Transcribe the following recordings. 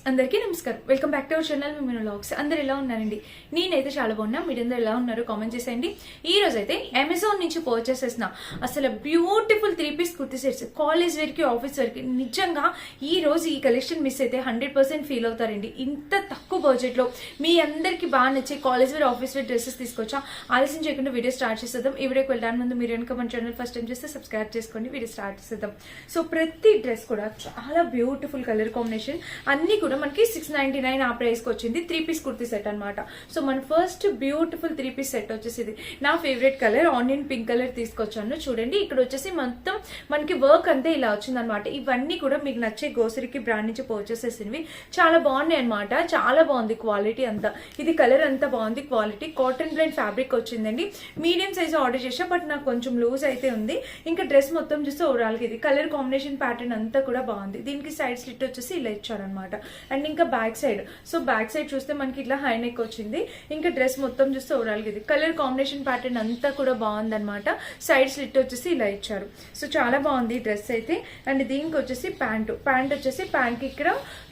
అందరికీ నమస్కారం. Welcome back to our channel మిమను వ్లాగ్స్. అందరు ఎలా ఉన్నారండి? నేనైతే చాలా బాగున్నా. మీరందరూ ఎలా ఉన్నారు కామెంట్ చేసేయండి. ఈ రోజు అయితే అమెజాన్ నుంచి పర్చేస్ చేసిన అసలు beautiful 3-piece kurti sets, college wear కి ఆఫీస్ వేర్ కి నిజంగా ఈ రోజు ఈ కలెక్షన్ మిస్ అయితే 100% ఫీల్ అవుతారండి. ఇంత తక్కువ బడ్జెట్ లో మీ అందరికి బాగా నచ్చే college wear office wear dresses తీసుకొచ్చా. ఆలస్యం చేయకుండా వీడియో స్టార్ట్ చేసేద్దాం. ఈ వీడియోకి వెళ్ళడానికి ముందు మీరు కనుక మన ఛానల్ ఫస్ట్ టైం చేస్తే సబ్స్క్రైబ్ చేసుకోండి. వీడియో స్టార్ట్ చేసేద్దాం. సో ప్రతి డ్రెస్ కూడా చాలా బ్యూటిఫుల్ కలర్ కాంబినేషన్, అన్ని కూడా మనకి 699 ఆ ప్రైస్ కి వచ్చింది. 3-piece కుర్తీ సెట్ అనమాట. సో మన ఫస్ట్ బ్యూటిఫుల్ 3-piece సెట్ వచ్చేసి ఇది నా favourite colour onion pink colour తీసుకొచ్చాను. చూడండి ఇక్కడ వచ్చేసి మొత్తం మనకి వర్క్ అంతే ఇలా వచ్చింది అనమాట. ఇవన్నీ కూడా మీకు నచ్చే గ్రోసరీకి బ్రాండ్ నుంచి పర్చేస్ చేసినవి. చాలా బాగున్నాయి అనమాట. చాలా బాగుంది క్వాలిటీ అంతా. ఇది కలర్ అంతా బాగుంది. క్వాలిటీ కాటన్ బ్లెండ్ ఫ్యాబ్రిక్ వచ్చిందండి. మీడియం సైజ్ ఆర్డర్ చేసా, బట్ నాకు కొంచెం లూజ్ అయితే ఉంది. ఇంకా డ్రెస్ మొత్తం చూస్తే ఓవరాల్ గా ఇది కలర్ కాంబినేషన్ ప్యాటర్న్ అంతా కూడా బాగుంది. దీనికి సైడ్ స్లిట్ వచ్చేసి ఇలా ఇచ్చారనమాట. అండ్ ఇంకా back side, so back side చూస్తే మనకి ఇట్లా హై నెక్ వచ్చింది. ఇంకా డ్రెస్ మొత్తం చూస్తే ఓవరాల్ గా ఇది కలర్ కాంబినేషన్ ప్యాటర్న్ అంతా కూడా బాగుంది అనమాట. సైడ్ స్లిట్ వచ్చేసి ఇలా ఇచ్చారు. సో చాలా బాగుంది డ్రెస్ అయితే. అండ్ దీనికి వచ్చేసి ప్యాంట్ వచ్చేసి ప్యాంట్ కి ఇక్కడ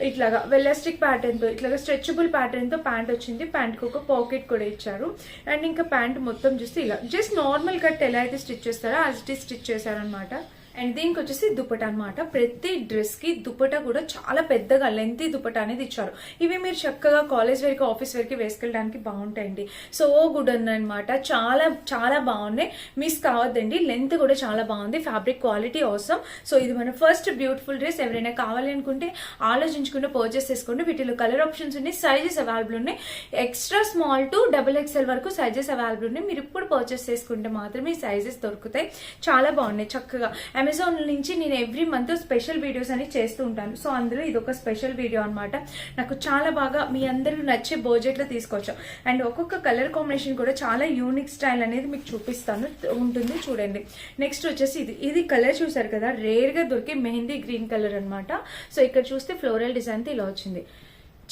ఇట్లాగా వెలాస్టిక్ ప్యాటర్న్ తో ఇట్లాగా స్ట్రెచబుల్ ప్యాటర్న్ తో ప్యాంట్ వచ్చింది. ప్యాంట్ కి ఒక పాకెట్ కూడా ఇచ్చారు. అండ్ ఇంకా ప్యాంట్ మొత్తం చూస్తే ఇలా జస్ట్ నార్మల్ కట్ ఎలా అయితే స్టిచ్ చేస్తారో అది స్టిచ్ చేశారనమాట. అండ్ దీనికి వచ్చేసి దుపట్టా అనమాట. ప్రతి డ్రెస్ కి దుపట్టా కూడా చాలా పెద్దగా లెంతీ దుపట్టా అనేది ఇచ్చారు. ఇవి మీరు చక్కగా కాలేజ్ వేర్ కి ఆఫీస్ వేర్ కి వేసుకెళ్ళడానికి బాగుంటాయండి. సో గుడ్ అనమాట. చాలా చాలా బాగున్నాయి, మిస్ కావద్దండి. లెంత్ కూడా చాలా బాగుంది. ఫ్యాబ్రిక్ క్వాలిటీ అవసరం. సో ఇది మన ఫస్ట్ బ్యూటిఫుల్ డ్రెస్. ఎవరైనా కావాలి అనుకుంటే ఆలోచించుకుంటే పర్చేస్ చేసుకోండి. వీటిలో కలర్ ఆప్షన్స్ ఉన్నాయి, సైజెస్ అవైలబుల్ ఉన్నాయి. ఎక్స్ట్రా స్మాల్ టు XXL వరకు సైజెస్ అవైలబుల్ ఉన్నాయి. మీరు ఇప్పుడు పర్చేస్ చేసుకుంటే మాత్రమే ఈ సైజెస్ దొరుకుతాయి. చాలా బాగున్నాయి. చక్కగా అమెజాన్ నుంచి నేను ఎవ్రీ మంత్ స్పెషల్ వీడియోస్ అని చేస్తూ ఉంటాను. సో అందులో ఇది ఒక స్పెషల్ వీడియో అనమాట. నాకు చాలా బాగా మీ అందరూ నచ్చే బడ్జెట్ లో తీసుకొచ్చాం. అండ్ ఒక్కొక్క కలర్ కాంబినేషన్ కూడా చాలా యూనిక్ స్టైల్ అనేది మీకు చూపిస్తాను ఉంటుంది. చూడండి నెక్స్ట్ వచ్చేసి ఇది కలర్ చూసారు కదా, రేర్ గా దొరికే మెహందీ గ్రీన్ కలర్ అనమాట. సో ఇక్కడ చూస్తే ఫ్లోరల్ డిజైన్ తో ఇలా వచ్చింది.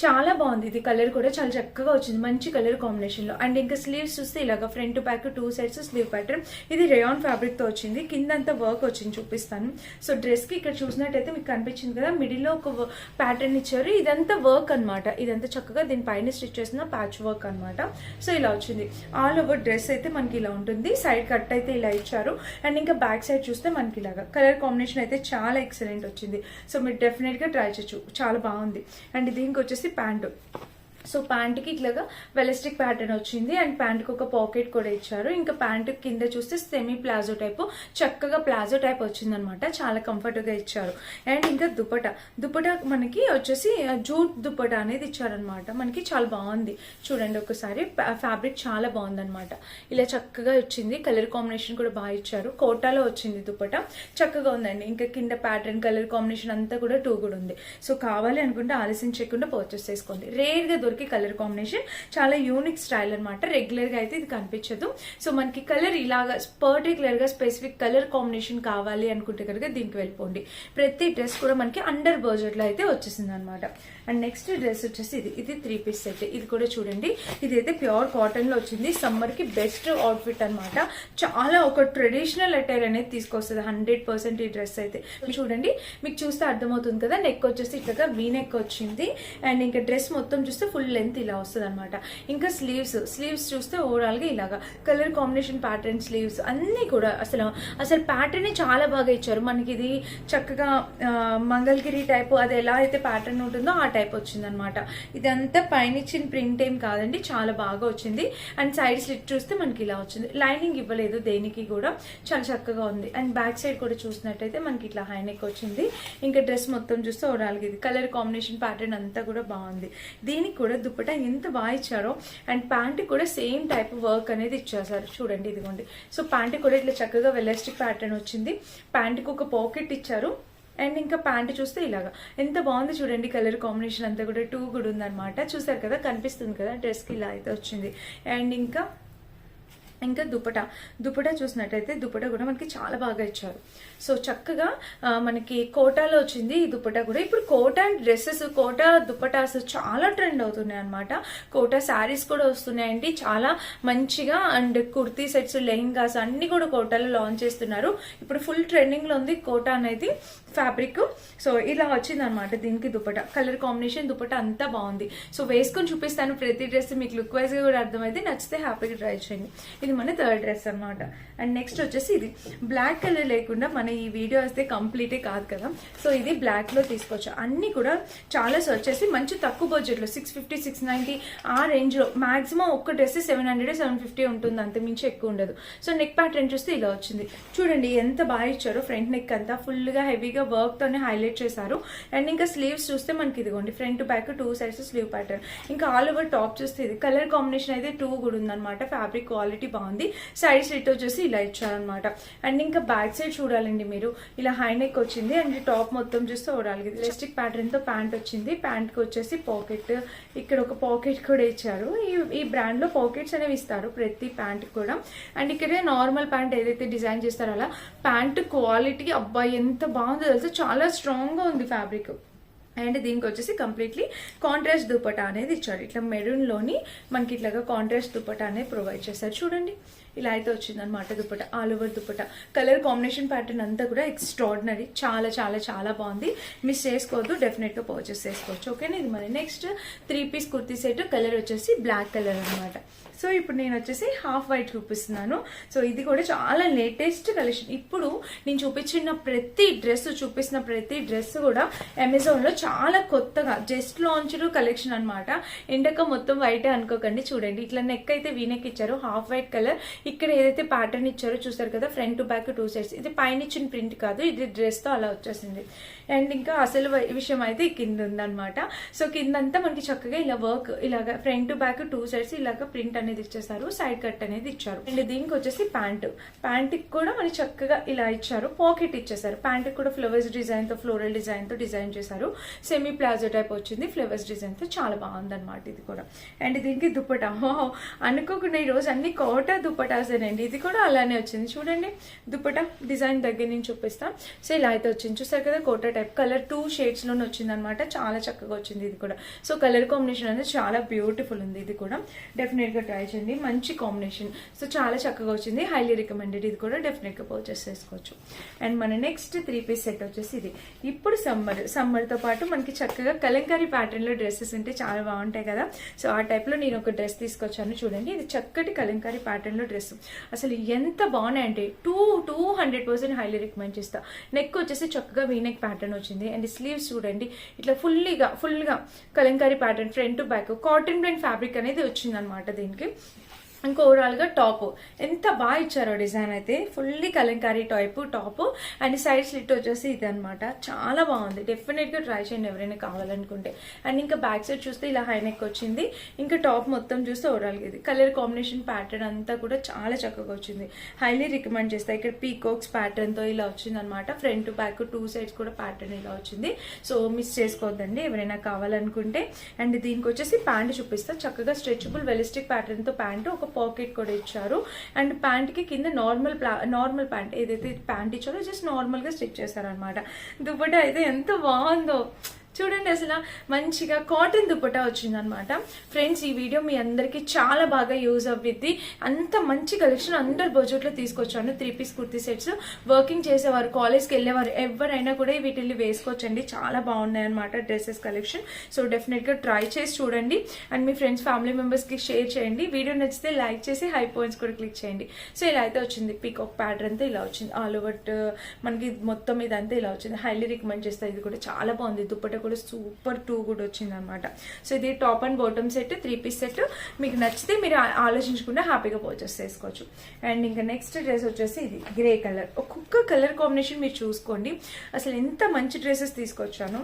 చాలా బాగుంది. ఇది కలర్ కూడా చాలా చక్కగా వచ్చింది, మంచి కలర్ కాంబినేషన్ లో. అండ్ ఇంకా స్లీవ్స్ చూస్తే ఇలాగా front back 2 sides slew pattern. ఇది రేయాన్ ఫ్యాబ్రిక్ తో వచ్చింది. కింద అంతా వర్క్ వచ్చింది, చూపిస్తాను. సో డ్రెస్ కి ఇక్కడ చూసినట్టయితే మీకు కనిపించింది కదా, మిడిల్ లో ఒక ప్యాటర్న్ ఇచ్చారు. ఇదంతా వర్క్ అనమాట. ఇదంతా చక్కగా దీనిపైన స్టిచ్ చేసిన ప్యాచ్ వర్క్ అనమాట. సో ఇలా వచ్చింది. ఆల్ ఓవర్ డ్రెస్ అయితే మనకి ఇలా ఉంటుంది. సైడ్ కట్ అయితే ఇలా ఇచ్చారు. అండ్ ఇంకా బ్యాక్ సైడ్ చూస్తే మనకి ఇలాగా కలర్ కాంబినేషన్ అయితే చాలా ఎక్సలెంట్ వచ్చింది. సో మీరు డెఫినెట్ గా ట్రై చేయొచ్చు, చాలా బాగుంది. అండ్ దీనికి వచ్చేసి ప్యాంటు. సో ప్యాంట్ కి ఇట్లాగా వెలాస్టిక్ ప్యాటర్న్ వచ్చింది. అండ్ ప్యాంట్ కి ఒక పాకెట్ కూడా ఇచ్చారు. ఇంకా ప్యాంట్ కింద చూస్తే సెమీ ప్లాజో టైప్, చక్కగా ప్లాజో టైప్ వచ్చింది అనమాట. చాలా కంఫర్ట్ గా ఇచ్చారు. అండ్ ఇంకా దుపట్టా మనకి వచ్చేసి జూట్ దుపట్టా అనేది ఇచ్చారనమాట. మనకి చాలా బాగుంది. చూడండి ఒకసారి, ఫ్యాబ్రిక్ చాలా బాగుంది అనమాట. ఇలా చక్కగా వచ్చింది. కలర్ కాంబినేషన్ కూడా బాగా ఇచ్చారు. కోటాలో వచ్చింది దుపట్టా, చక్కగా ఉందండి. ఇంకా కింద ప్యాటర్న్ కలర్ కాంబినేషన్ అంతా కూడా 2 కూడా ఉంది. సో కావాలి అనుకుంటే ఆలస్యం చేయకుండా పర్చేస్ చేసుకోండి. రేర్ గా కలర్ కాంబినేషన్ చాలా యూనిక్ స్టైల్ అనమాట. రెగ్యులర్ గా అయితే ఇది కనిపించదు. సో మనకి కలర్ ఇలాగా పర్టికులర్ గా స్పెసిఫిక్ కలర్ కాంబినేషన్ కావాలి అనుకుంటే కనుక దీనికి వెళ్ళిపోండి. ప్రతి డ్రెస్ కూడా మనకి అండర్ బడ్జెట్ లో అయితే వచ్చేసింది అనమాట. అండ్ నెక్స్ట్ డ్రెస్ వచ్చేసి ఇది 3-piece సెట్. ఇది కూడా చూడండి, ఇది అయితే ప్యూర్ కాటన్ లో వచ్చింది. సమ్మర్ కి బెస్ట్ అవుట్ఫిట్ అనమాట. చాలా ఒక ట్రెడిషనల్ అటైర్ అనేది తీసుకొస్తుంది 100% ఈ డ్రెస్ అయితే. చూడండి, మీకు చూస్తే అర్థమవుతుంది కదా. నెక్ వచ్చేసి ఇట్లాగా వీ నెక్ వచ్చింది. అండ్ ఇంకా డ్రెస్ మొత్తం చూస్తే ఫుల్ లెంత్ ఇలా వస్తుంది అనమాట. ఇంకా స్లీవ్స్ చూస్తే ఓవరాల్ గా ఇలాగా కలర్ కాంబినేషన్ ప్యాటర్న్ స్లీవ్స్ అన్ని కూడా అసలు ప్యాటర్న్ చాలా బాగా ఇచ్చారు. మనకి ఇది చక్కగా మంగళగిరి టైప్, అది ఎలా అయితే ప్యాటర్న్ ఉంటుందో ఆ టైప్ వచ్చింది అనమాట. ఇదంతా పైన ఇచ్చిన ప్రింట్ ఏం కాదండి, చాలా బాగా వచ్చింది. అండ్ సైడ్ స్లిట్ చూస్తే మనకి ఇలా వచ్చింది. లైనింగ్ ఇవ్వలేదు దేనికి కూడా, చాలా చక్కగా ఉంది. అండ్ బ్యాక్ సైడ్ కూడా చూసినట్టయితే మనకి ఇట్లా హై నెక్ వచ్చింది. ఇంకా డ్రెస్ మొత్తం చూస్తే ఓవరాల్ గా ఇది కలర్ కాంబినేషన్ ప్యాటర్న్ అంతా కూడా బాగుంది. దీనికి కూడా దుపట్టా ఎంత బాగా ఇచ్చారో. అండ్ ప్యాంట్ కూడా సేమ్ టైప్ వర్క్ అనేది ఇచ్చేసారు. చూడండి ఇదిగోండి. సో ప్యాంట్ కూడా ఇట్లా చక్కగా వెలాస్టిక్ ప్యాటర్న్ వచ్చింది. ప్యాంట్ కి ఒక పాకెట్ ఇచ్చారు. అండ్ ఇంకా ప్యాంట్ చూస్తే ఇలాగా ఎంత బాగుంది చూడండి. కలర్ కాంబినేషన్ అంతా కూడా 2 కూడా ఉందన్నమాట. చూసారు కదా, కనిపిస్తుంది కదా డ్రెస్ కి ఇలా అయితే వచ్చింది. అండ్ ఇంకా ఇంకా దుపటా చూసినట్టయితే దుపటా కూడా మనకి చాలా బాగా ఇచ్చారు. సో చక్కగా మనకి కోటాలో వచ్చింది ఈ దుపటా కూడా. ఇప్పుడు కోటా డ్రెస్సెస్, కోటా దుపటాస్ చాలా ట్రెండ్ అవుతున్నాయి అనమాట. కోటా శారీస్ కూడా వస్తున్నాయండి చాలా మంచిగా. అండ్ కుర్తీ సెట్స్, లెహంగాస్ అన్ని కూడా కోటాలో లాంచ్ చేస్తున్నారు. ఇప్పుడు ఫుల్ ట్రెండింగ్ లో ఉంది కోటా అనేది ఫ్యాబ్రిక్. సో ఇలా వచ్చింది అనమాట దీనికి దుపటా. కలర్ కాంబినేషన్ దుపటా అంతా బాగుంది. సో వేసుకొని చూపిస్తాను ప్రతి డ్రెస్, మీకు లుక్ వైజ్ గా కూడా అర్థమైతే నచ్చితే హ్యాపీగా ట్రై చేయండి. ఇది మన థర్డ్ డ్రెస్ అనమాట. అండ్ నెక్స్ట్ వచ్చేసి ఇది బ్లాక్ కలర్ లేకుండా మన ఈ వీడియో వస్తే కంప్లీటే కాదు కదా. సో ఇది బ్లాక్ లో తీసుకోవచ్చు. అన్ని కూడా చాలా వచ్చేసి మంచి తక్కువ బడ్జెట్ లో 650, 690 ఆ రేంజ్ లో మాక్సిమం ఒక్క డ్రెస్ 700, 750 ఉంటుంది, అంత మించి ఎక్కువ ఉండదు. సో నెక్ ప్యాటర్న్ చూస్తే ఇలా వచ్చింది చూడండి, ఎంత బాగా ఇచ్చారో. ఫ్రంట్ నెక్ అంతా ఫుల్ గా హెవీగా వర్క్ తోనే హైలైట్ చేశారు. అండ్ ఇంకా స్లీవ్స్ చూస్తే మనకి ఇదిగోండి front back 2 sides slew pattern. ఇంకా ఆల్ ఓవర్ టాప్ చూస్తే ఇది కలర్ కాంబినేషన్ అయితే 2 కూడా ఉందన్నమాట. ఫ్యాబ్రిక్ క్వాలిటీ బాగుంది. సైడ్ స్లిట్ వచ్చేసి ఇలా ఇచ్చారనమాట. అండ్ ఇంకా బ్యాక్ సైడ్ చూడాలండి మీరు, ఇలా హై నెక్ వచ్చింది. అండ్ టాప్ మొత్తం చూస్తే ఓవరాల్ ఎలాస్టిక్ ప్యాటర్న్ తో ప్యాంట్ వచ్చింది. ప్యాంట్ కి వచ్చేసి పాకెట్, ఇక్కడ ఒక పాకెట్ కూడా ఇచ్చారు. ఈ బ్రాండ్ లో పాకెట్స్ అనేవి ఇస్తారు ప్రతి ప్యాంట్ కూడా. అండ్ ఇక్కడ నార్మల్ ప్యాంట్ ఏదైతే డిజైన్ చేస్తారో అలా ప్యాంట్ క్వాలిటీ అబ్బాయి ఎంత బాగుందో తెలుసు, చాలా స్ట్రాంగ్ గా ఉంది ఫ్యాబ్రిక్. అండ్ దీనికి వచ్చేసి కంప్లీట్లీ కాంట్రాస్ట్ దుపట్టా అనేది ఇచ్చారు. ఇట్లా మెరూన్ లోని మనకి ఇట్లాగా కాంట్రాస్ట్ దుపట్టా అనేది ప్రొవైడ్ చేశారు. చూడండి ఇలా అయితే వచ్చింది అనమాట dupatta. All over dupatta colour combination pattern అంతా కూడా ఎక్స్ట్రాడినరీ, చాలా చాలా చాలా బాగుంది. మిస్ చేసుకోవద్దు, డెఫినెట్ గా పర్చేస్ చేసుకోవచ్చు. ఓకేనా. ఇది మరి next 3 piece kurti set. Colour వచ్చేసి బ్లాక్ కలర్ అనమాట. సో ఇప్పుడు నేను వచ్చేసి హాఫ్ వైట్ చూపిస్తున్నాను. సో ఇది కూడా చాలా లేటెస్ట్ కలెక్షన్. ఇప్పుడు నేను చూపించిన ప్రతి డ్రెస్ కూడా అమెజాన్ లో చాలా కొత్తగా జస్ట్ లాంచ్డ్ కలెక్షన్ అనమాట. ఎండక మొత్తం వైట్ అనుకోకండి. చూడండి ఇట్లా నెక్ అయితే వీనెక్ ఇచ్చారు, హాఫ్ వైట్ కలర్. ఇక్కడ ఏదైతే ప్యాటర్న్ ఇచ్చారో చూసారు కదా, ఫ్రంట్ టు బ్యాక్ 2 సైడ్స్. ఇది పైన ఇచ్చిన ప్రింట్ కాదు, ఇది డ్రెస్ తో అలా వచ్చేసింది. అండ్ ఇంకా అసలు విషయం అయితే కింద ఉందన్నమాట. సో కిందంతా మనకి చక్కగా ఇలా వర్క్, ఇలాగా ఫ్రంట్ టు బ్యాక్ 2 సైడ్స్ ఇలాగా ప్రింట్ అనేది ఇచ్చేసారు, సైడ్ కట్ అనేది ఇచ్చారు. అండ్ దీనికి వచ్చేసి ప్యాంట్ కూడా మనకి చక్కగా ఇలా ఇచ్చారు, పాకెట్ ఇచ్చేసారు. ప్యాంట్ కూడా ఫ్లవర్స్ డిజైన్ తో, ఫ్లోరల్ డిజైన్ తో డిజైన్ చేశారు. సెమీ ప్లాజో టైప్ వచ్చింది, ఫ్లవర్స్ డిజైన్ తో చాలా బాగుంది అనమాట ఇది కూడా. అండ్ దీనికి దుపట్టా అనుకోకుండా ఈ రోజు అన్ని కోటా దుపటాసేనండి. ఇది కూడా అలానే వచ్చింది చూడండి. దుపట్టా డిజైన్ దగ్గర నుంచి చూపిస్తాం. సో ఇలా అయితే వచ్చింది చూసారు కదా, కోటా టైప్. కలర్ 2 షేడ్స్ లోనే వచ్చింది అనమాట. చాలా చక్కగా వచ్చింది ఇది కూడా. సో కలర్ కాంబినేషన్ అనేది చాలా బ్యూటిఫుల్ ఉంది. ఇది కూడా డెఫినెట్ గా ట్రై చేయండి, మంచి కాంబినేషన్. సో చాలా చక్కగా వచ్చింది, హైలీ రికమెండెడ్. ఇది కూడా డెఫినెట్ గా పర్చేస్ చేసుకోవచ్చు. అండ్ మన నెక్స్ట్ 3 పీస్ సెట్ వచ్చేసి ఇది. ఇప్పుడు సమ్మర్ తో పాటు మనకి చక్కగా కలంకారీ ప్యాటర్న్ లో డ్రెస్సెస్ ఉంటే చాలా బాగుంటాయి కదా. సో ఆ టైప్ లో నేను ఒక డ్రెస్ తీసుకొచ్చాను చూడండి. ఇది చక్కటి కలంకారీ ప్యాటర్న్ లో డ్రెస్. అసలు ఎంత బాగున్నాయంటే 200% హైలీ రికమెండ్ చేస్తా. నెక్ వచ్చేసి చక్కగా వీనెక్ ప్యాటర్న్ వచ్చింది. అండ్ స్లీవ్స్ చూడండి ఇట్లా ఫుల్ గా Kalamkari pattern, front to back cotton blend fabric అనేది వచ్చింది అనమాట దీనికి. ఇంకా ఓవరాల్ గా టాప్ ఎంత బాగా ఇచ్చారో డిజైన్ అయితే, fully Kalamkari type top. And side slit వచ్చేసి ఇది అనమాట, చాలా బాగుంది. డెఫినెట్ గా ట్రై చేయండి ఎవరైనా కావాలనుకుంటే. అండ్ ఇంకా బ్యాక్ సైడ్ చూస్తే ఇలా హై నెక్ వచ్చింది. ఇంకా టాప్ మొత్తం చూస్తే ఓవరాల్ గా ఇది కలర్ కాంబినేషన్ ప్యాటర్న్ అంతా కూడా చాలా చక్కగా వచ్చింది, హైలీ రికమెండ్ చేస్తా. ఇక్కడ పీకాక్స్ ప్యాటర్న్ తో ఇలా వచ్చింది అనమాట. ఫ్రంట్ టు బ్యాక్ 2 సైడ్స్ కూడా ప్యాటర్న్ ఇలా వచ్చింది. సో మిస్ చేసుకోవద్దండి ఎవరైనా కావాలనుకుంటే. అండ్ దీనికి వచ్చేసి ప్యాంట్ చూపిస్తా. చక్కగా స్ట్రెచబుల్ వెలిస్టిక్ ప్యాటర్న్ తో ప్యాంట్, ఒక పాకెట్ కూడా ఇచ్చారు. అండ్ ప్యాంట్ కి కింద నార్మల్ ప్యాంట్ ఏదైతే ప్యాంట్ ఇచ్చారో జస్ట్ నార్మల్ గా స్టిచ్ చేశారనమాట. దుపట్టా అయితే ఎంత బాగుందో చూడండి. అసలు మంచిగా కాటన్ దుపట్టా వచ్చింది అనమాట. ఫ్రెండ్స్ ఈ వీడియో మీ అందరికి చాలా బాగా యూజ్ అవ్విద్ది. అంత మంచి కలెక్షన్ అందరు బడ్జెట్ లో తీసుకొచ్చాను. 3 పీస్ కుర్తీ సెట్స్. వర్కింగ్ చేసేవారు, కాలేజ్కి వెళ్ళేవారు ఎవరైనా కూడా వీటిని వేసుకోవచ్చండి. చాలా బాగున్నాయి అనమాట డ్రెస్సెస్ కలెక్షన్. సో డెఫినెట్ గా ట్రై చేసి చూడండి. And me friends family members కి షేర్ చేయండి. వీడియో నచ్చితే లైక్ చేసి హై పాయింట్స్ కూడా క్లిక్ చేయండి. సో ఇలా అయితే వచ్చింది. పీకాక్ ప్యాటర్న్ తో ఇలా వచ్చింది. ఆల్ ఓవర్ మనకి మొత్తం ఇదంతా ఇలా వచ్చింది. హైలీ రికమెండ్ చేస్తా. ఇది కూడా చాలా బాగుంది. దుపట్టా కూడా సూపర్ 2 కూడా వచ్చింది అనమాట. సో ఇది top and bottom set, 3 piece set. మీకు నచ్చితే మీరు ఆలోచించకుండా హ్యాపీగా పర్చేస్ చేసుకోవచ్చు. అండ్ ఇంకా నెక్స్ట్ డ్రెస్ వచ్చేసి ఇది గ్రే కలర్. ఒక్కొక్క కలర్ కాంబినేషన్ మీరు చూసుకోండి. అసలు ఎంత మంచి డ్రెస్సెస్ తీసుకొచ్చాను.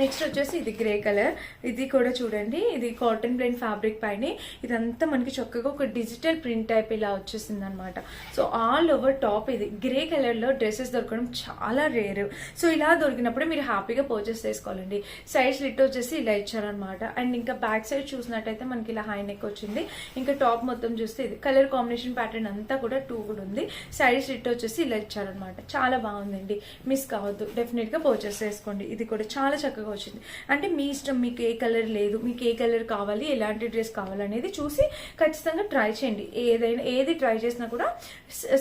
నెక్స్ట్ వచ్చేసి ఇది గ్రే కలర్, ఇది కూడా చూడండి, ఇది కాటన్ ప్లెయిన్ ఫ్యాబ్రిక్ పైన ఇదంతా మనకి చక్కగా ఒక డిజిటల్ ప్రింట్ టైప్ ఇలా వచ్చేసింది అనమాట. సో ఆల్ ఓవర్ టాప్ ఇది గ్రే కలర్ లో డ్రెస్సెస్ దొరకడం చాలా రేర్. సో ఇలా దొరికినప్పుడు మీరు హ్యాపీగా పర్చేస్ చేసుకోవాలండి. సైడ్ స్లిట్ వచ్చేసి ఇలా ఇచ్చారనమాట. అండ్ ఇంకా బ్యాక్ సైడ్ చూసినట్టయితే మనకి ఇలా హై నెక్ వచ్చింది. ఇంకా టాప్ మొత్తం చూస్తే ఇది కలర్ కాంబినేషన్ ప్యాటర్న్ అంతా కూడా 2 కూడా ఉంది. సైడ్ స్లిట్ వచ్చేసి ఇలా ఇచ్చారనమాట. చాలా బాగుందండి, మిస్ కావద్దు, డెఫినెట్ గా పర్చేస్ చేసుకోండి. ఇది కూడా చాలా చక్కగా వచ్చింది. అంటే మీ ఇష్టం, మీకు ఏ కలర్ లేదు, మీకు ఏ కలర్ కావాలి, ఎలాంటి డ్రెస్ కావాలనేది చూసి ఖచ్చితంగా ట్రై చేయండి. ఏది ట్రై చేసినా కూడా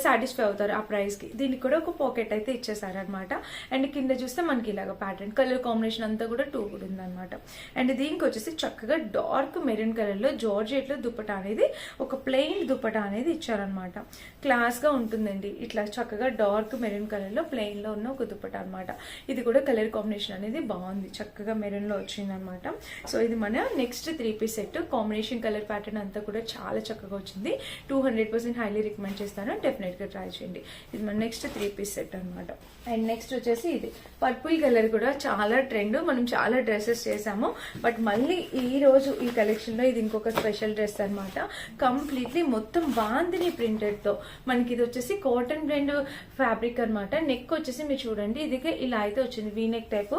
సాటిస్ఫై అవుతారు ఆ ప్రైస్ కి. దీనికి కూడా ఒక పాకెట్ అయితే ఇచ్చేసారనమాట. అండ్ కింద చూస్తే మనకి ఇలాగ ప్యాటర్న్ కలర్ కాంబినేషన్ అంతా కూడా 2 కూడా ఉందన్నమాట. అండ్ దీనికి వచ్చేసి చక్కగా డార్క్ మెరూన్ కలర్ లో జార్జెట్ లో దుపట్టా అనేది, ఒక ప్లెయిన్ దుపట్టా అనేది ఇచ్చారనమాట. క్లాస్ గా ఉంటుందండి. ఇట్లా చక్కగా డార్క్ మెరూన్ కలర్ లో ప్లెయిన్ లో ఉన్న ఒక దుపట్టా అనమాట. ఇది కూడా కలర్ కాంబినేషన్ అనేది బాగుంది, చక్కగా మెరూన్ లో వచ్చింది అనమాట. సో ఇది మన next 3 piece set. Combination colour pattern అంతా కూడా చాలా చక్కగా వచ్చింది. 200% హైలీ రికమెండ్ చేస్తాను, డెఫినెట్ గా ట్రై చేయండి. ఇది మన నెక్స్ట్ 3 పీస్ సెట్ అనమాట. అండ్ నెక్స్ట్ వచ్చేసి ఇది పర్పుల్ కలర్ కూడా చాలా ట్రెండ్, మనం చాలా డ్రెస్సెస్ చేసాము. బట్ మళ్ళీ ఈ రోజు ఈ కలెక్షన్ లో ఇది ఇంకొక స్పెషల్ డ్రెస్ అనమాట. కంప్లీట్లీ మొత్తం బాందిని ప్రింటెడ్ తో మనకి ఇది వచ్చేసి కాటన్ బ్లెండ్ ఫ్యాబ్రిక్ అనమాట. నెక్ వచ్చేసి మీరు చూడండి, ఇది ఇలా అయితే వచ్చింది, V neck type,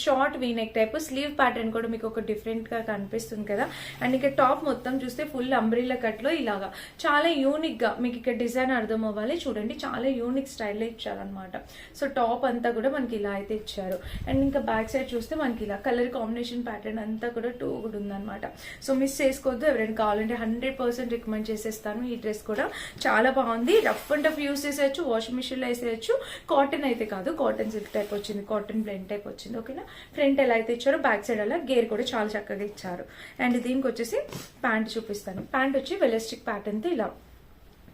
short V neck type. Slew pattern కూడా మీకు ఒక డిఫరెంట్ గా కనిపిస్తుంది కదా. అండ్ ఇక్కడ టాప్ మొత్తం చూస్తే ఫుల్ అంబ్రిల్లా కట్ లో ఇలాగా చాలా యూనిక్ గా మీకు ఇక్కడ డిజైన్ అర్థం అవ్వాలి. చూడండి, చాలా యూనిక్ స్టైల్ లో ఇచ్చారనమాట. సో టాప్ అంతా కూడా మనకి ఇలా అయితే ఇచ్చారు. అండ్ ఇంకా బ్యాక్ సైడ్ చూస్తే మనకి ఇలా కలర్ కాంబినేషన్ ప్యాటర్న్ అంతా కూడా 2 కూడా ఉందన్నమాట. సో మిస్ చేసుకోవద్దు, ఎవరైనా కావాలంటే 100% రికమెండ్ చేసేస్తాను. ఈ డ్రెస్ కూడా చాలా బాగుంది. రఫ్ అండ్ టఫ్ యూస్ చేసేయచ్చు, వాషింగ్ మిషన్ లో వేసేయచ్చు. కాటన్ అయితే కాదు, కాటన్ సిల్క్ టైప్ వచ్చింది, కాటన్ బ్లెండ్ టైప్ వచ్చింది. ఓకేనా, ఫ్రంట్ ఎలా అయితే ఇచ్చారో బ్యాక్ సైడ్ అలా గేర్ కూడా చాలా చక్కగా ఇచ్చారు. అండ్ దీనికి వచ్చేసి ప్యాంట్ చూపిస్తాను. ప్యాంట్ వచ్చి వెలస్టిక్ ప్యాటర్న్ తో ఇలా,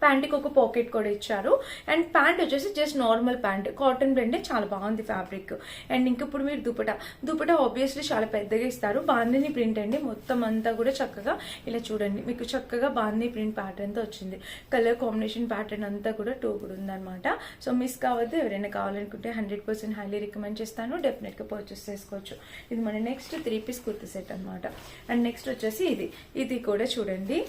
ప్యాంట్కి ఒక పాకెట్ కూడా ఇచ్చారు. అండ్ ప్యాంట్ వచ్చేసి just normal pant, cotton blend, చాలా బాగుంది ఫ్యాబ్రిక్. అండ్ ఇంక ఇప్పుడు మీరు దుపట్టా ఆబ్వియస్లీ చాలా పెద్దగా ఇస్తారు. బాందిని ప్రింట్ అండి, మొత్తం అంతా కూడా చక్కగా ఇలా చూడండి, మీకు చక్కగా బాందిని ప్రింట్ ప్యాటర్న్ తో వచ్చింది. కలర్ కాంబినేషన్ ప్యాటర్న్ అంతా కూడా 2 కూడా ఉందన్నమాట. సో మిస్ కావద్దు, ఎవరైనా కావాలనుకుంటే 100% హైలీ రికమెండ్ చేస్తాను, డెఫినెట్ గా పర్చేస్ చేసుకోవచ్చు. ఇది మన నెక్స్ట్ 3 పీస్ కుర్తి సెట్ అనమాట. అండ్ నెక్స్ట్ వచ్చేసి ఇది కూడా చూడండి,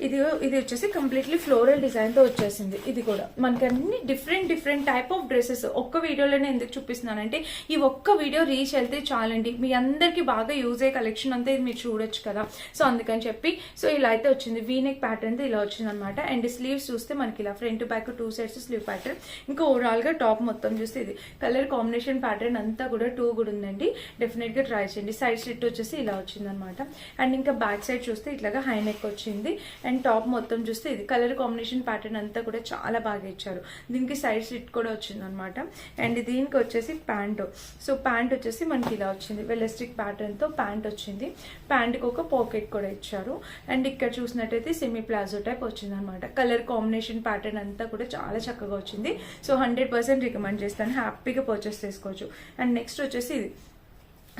ఇది వచ్చేసి కంప్లీట్లీ ఫ్లోరల్ డిజైన్ తో వచ్చేసింది. ఇది కూడా మనకి అన్ని డిఫరెంట్ టైప్ ఆఫ్ డ్రెస్సెస్ ఒక్క వీడియోలోనే ఎందుకు చూపిస్తున్నానంటే, ఈ ఒక్క వీడియో రీచ్ వెళ్తే చాలండి, మీ అందరికి బాగా యూజ్ అయ్యే కలెక్షన్ అంతా ఇది మీరు చూడొచ్చు కదా. సో అందుకని చెప్పి సో ఇలా అయితే వచ్చింది, వీనెక్ ప్యాటర్న్ ఇలా వచ్చింది అనమాట. అండ్ స్లీవ్స్ చూస్తే మనకి ఇలా front back 2 sides slew pattern. ఇంకా ఓవరాల్ గా టాప్ మొత్తం చూస్తే ఇది కలర్ కాంబినేషన్ ప్యాటర్న్ అంతా కూడా 2 కూడా ఉందండి, డెఫినెట్ గా ట్రై చేయండి. సైడ్ స్లిట్ వచ్చేసి ఇలా వచ్చింది అనమాట. అండ్ ఇంకా బ్యాక్ సైడ్ చూస్తే ఇట్లాగా హై నెక్ వచ్చింది. అండ్ టాప్ మొత్తం చూస్తే ఇది కలర్ కాంబినేషన్ ప్యాటర్న్ అంతా కూడా చాలా బాగా ఇచ్చారు. దీనికి సైడ్ స్లిట్ కూడా వచ్చింది అనమాట. అండ్ దీనికి వచ్చేసి ప్యాంట్. సో ప్యాంట్ వచ్చేసి మనకి ఇలా వచ్చింది, వెలస్టిక్ ప్యాటర్న్ తో ప్యాంట్ వచ్చింది. ప్యాంట్ కి ఒక పాకెట్ కూడా ఇచ్చారు. అండ్ ఇక్కడ చూసినట్టయితే సెమీ ప్లాజో టైప్ వచ్చింది అనమాట. కలర్ కాంబినేషన్ ప్యాటర్న్ అంతా కూడా చాలా చక్కగా వచ్చింది. సో 100% రికమెండ్ చేస్తాను, హ్యాపీగా పర్చేస్ చేసుకోవచ్చు. అండ్ నెక్స్ట్ వచ్చేసి ఇది.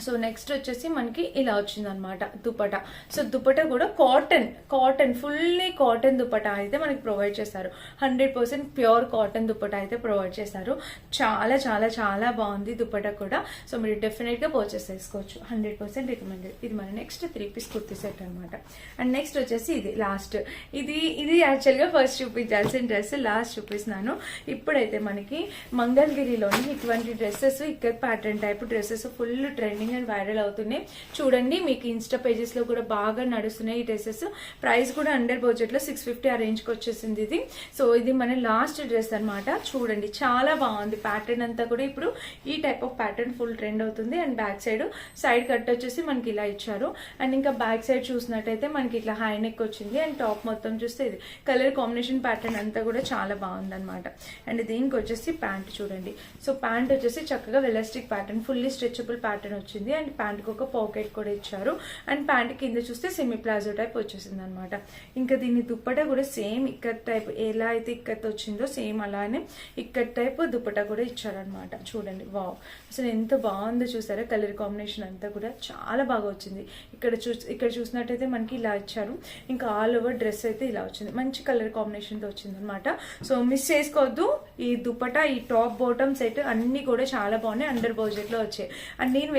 సో నెక్స్ట్ వచ్చేసి మనకి ఇలా వచ్చింది అనమాట దుపట్టా. సో దుపట్టా కూడా కాటన్ ఫుల్లీ కాటన్ దుపట్టా అయితే మనకి ప్రొవైడ్ చేస్తారు. 100% ప్యూర్ కాటన్ దుపట్టా అయితే ప్రొవైడ్ చేస్తారు. చాలా చాలా చాలా బాగుంది దుపట్టా కూడా. సో మీరు డెఫినెట్ గా పర్చేస్ చేసుకోవచ్చు, 100% రికమెండెడ్. ఇది మన నెక్స్ట్ 3 పీస్ కుర్తీ సెట్ అనమాట. అండ్ నెక్స్ట్ వచ్చేసి ఇది లాస్ట్. ఇది యాక్చువల్ గా ఫస్ట్ చూపించాల్సిన డ్రెస్, లాస్ట్ చూపిస్తున్నాను. ఇప్పుడైతే మనకి మంగళగిరిలోని ఇటువంటి డ్రెస్సెస్, ఇక్కడ pattern type dresses full trending and viral అవుతున్నాయి. చూడండి, మీకు ఇన్స్టా పేజెస్ లో కూడా బాగా నడుస్తున్నాయి ఈ డ్రెస్సెస్. ప్రైస్ కూడా అండర్ బడ్జెట్ లో 650 ఆ రేంజ్ కి వచ్చేసింది ఇది. సో ఇది మన లాస్ట్ డ్రెస్ అనమాట. చూడండి, చాలా బాగుంది ప్యాటర్న్ అంతా కూడా. ఇప్పుడు ఈ type of pattern full trend అవుతుంది. అండ్ బ్యాక్ సైడ్ కట్ వచ్చేసి మనకి ఇలా ఇచ్చారు. అండ్ ఇంకా బ్యాక్ సైడ్ చూసినట్టయితే మనకి ఇట్లా హై నెక్ వచ్చింది. అండ్ టాప్ మొత్తం చూస్తే ఇది కలర్ కాంబినేషన్ ప్యాటర్న్ అంతా కూడా చాలా బాగుంది అనమాట. అండ్ దీనికి వచ్చేసి ప్యాంట్ చూడండి. సో ప్యాంట్ వచ్చేసి చక్కగా వెలాస్టిక్ ప్యాటర్న్, ఫుల్లీ స్ట్రెచబుల్ ప్యాటర్న్ వచ్చింది. వచ్చింది అండ్ ప్యాంట్కి ఒక పాకెట్ కూడా ఇచ్చారు అండ్ ప్యాంట్ కింద చూస్తే సెమీ ప్లాజో టైప్ వచ్చేసింది అనమాట. ఇంకా దీని దుప్పట కూడా సేమ్ ఇక్కత్ టైప్, ఎలా అయితే ఇక్కత్ వచ్చిందో సేమ్ అలానే ఇక్కత్ టైప్ దుప్పట కూడా ఇచ్చారనమాట. చూడండి వావ్, అసలు ఎంత బాగుందో చూసారా, కలర్ కాంబినేషన్ అంతా కూడా చాలా బాగా వచ్చింది. ఇక్కడ చూసినట్టయితే మనకి ఇలా ఇచ్చారు, ఇంకా ఆల్ ఓవర్ డ్రెస్ అయితే ఇలా వచ్చింది, మంచి కలర్ కాంబినేషన్తో వచ్చింది అనమాట. సో మిస్ చేసుకోవద్దు, ఈ దుప్పట ఈ టాప్ బాటమ్ సెట్ అన్ని కూడా చాలా బాగున్నాయి, అండర్ బడ్జెట్లో వచ్చాయి. అండ్ నేను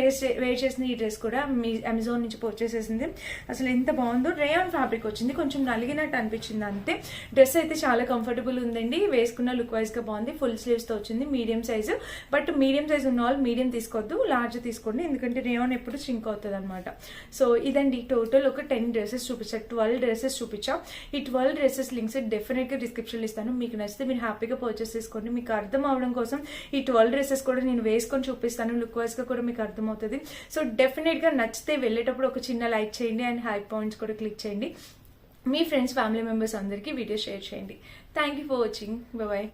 వేర్ చేసిన ఈ డ్రెస్ కూడా మీ అమెజాన్ నుంచి పర్చేస్ చేసింది. అసలు ఎంత బాగుందో, రేయాన్ ఫ్యాబ్రిక్ వచ్చింది, కొంచెం నలిగినట్టు అనిపించింది అంతే. డ్రెస్ అయితే చాలా కంఫర్టబుల్ ఉందండి, వేసుకున్న లుక్ వైజ్ గా బాగుంది. ఫుల్ స్లీవ్స్ తో వచ్చింది, medium size. But medium size ఉన్న వాళ్ళు మీడియం తీసుకోవద్దు, లార్జ్ తీసుకోండి, ఎందుకంటే రేయాన్ ఎప్పుడు ష్రింక్ అవుతుంది అనమాట. సో ఇదండి టోటల్ ఒక 10 డ్రెస్సెస్ చూపించా, 12 డ్రెస్సెస్ చూపించా. ఈ 12 డ్రెస్సెస్ లింక్స్ డెఫినెట్ గా డిస్క్రిప్షన్ లో ఇస్తాను, మీకు నచ్చితే మీరు హ్యాపీగా పర్చేస్ చేసుకోండి. మీకు అర్థం అవడం కోసం ఈ 12 డ్రెస్సెస్ కూడా నేను వేసుకొని చూపిస్తాను, లుక్ వైజ్ గా కూడా మీకు అర్థమవుతుంది. సో డెఫినెట్ గా నచ్చితే వెళ్ళేటప్పుడు ఒక చిన్న లైక్ చేయండి అండ్ హై పాయింట్స్ కూడా క్లిక్ చేయండి. మీ ఫ్రెండ్స్ ఫ్యామిలీ మెంబర్స్ అందరికీ వీడియో షేర్ చేయండి. Thank you for watching, bye.